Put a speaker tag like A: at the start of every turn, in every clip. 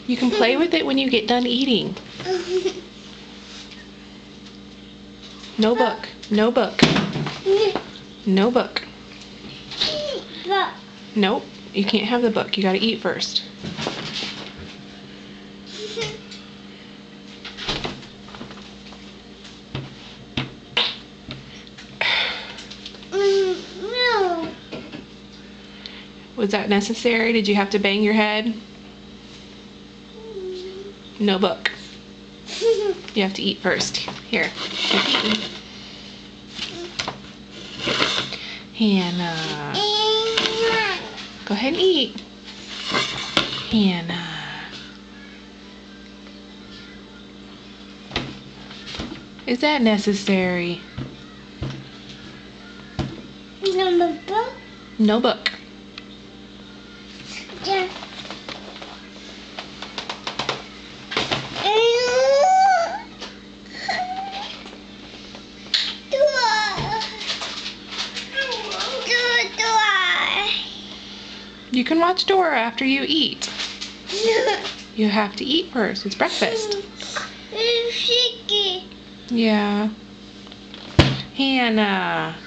A: You can play with it when you get done eating. No book. No book. No book. Nope. You can't have the book. You gotta eat first.
B: No.
A: Was that necessary? Did you have to bang your head? No book. You have to eat first. Here. Keep eating. Hannah. Go ahead and eat. Hannah. Is that necessary?
B: Number book?
A: No book.
B: Yeah.
A: You can watch Dora after you eat. You have to eat first. It's breakfast.
B: It's shaky.
A: Yeah. Hannah.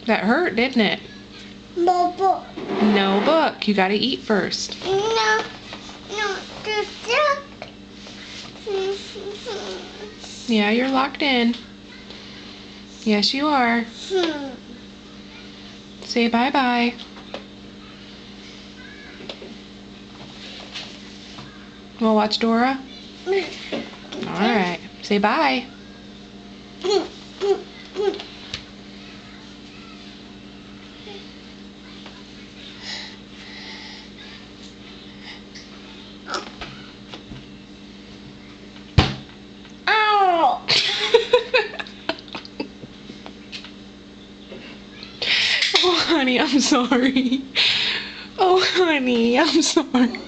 A: That hurt, didn't it?
B: No book.
A: No book. You gotta eat first.
B: No, just that.
A: Yeah, you're locked in. Yes, you are. Say bye-bye. Wanna watch Dora? Alright. Say bye.
B: Ow!
A: Oh, honey, I'm sorry. Oh, honey, I'm sorry.